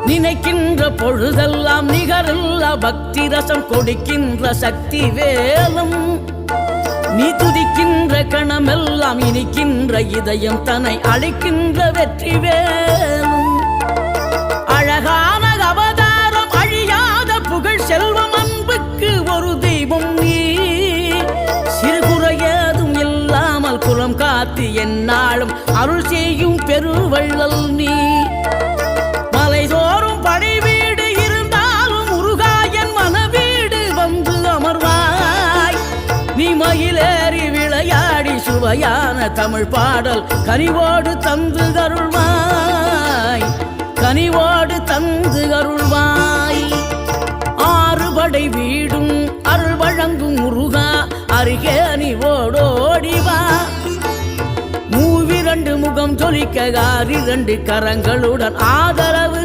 நினைக்கின்ற பொழுதெல்லாம் நிகரில்லா பக்தி ரசம் கொடுக்கின்ற சக்தி வேலும் நீ துதிக்கின்ற கணமெல்லாம் இனிக்கின்ற இதயம் தன்னை அழைக்கின்ற வெற்றி வேலும் அழகான அவதாரம் அழியாத புகழ் செல்வம் அன்புக்கு ஒரு தெய்வம் நீ சிறுகுறையதும் இல்லாமல் குலம் காத்து எந்நாளும் அருள் செய்யும் பெருவள்ளல் நீ மலைதோறும் படை வீடு இருந்தாலும் முருகாயன் மனவீடு வந்து அமர்வாய் நீ மயிலேறி விளையாடி சுவையான தமிழ் பாடல் கனிவோடு தந்து அருள்வாய் கனிவோடு தந்து அருள்வாய் ஆறுபடை வீடும் அருள் வழங்கும் முருகா அருகே நீ ஓடோடிவா மூவிரண்டு முகம் ஜொலிக்க 6 கரங்களுடன் ஆதரவு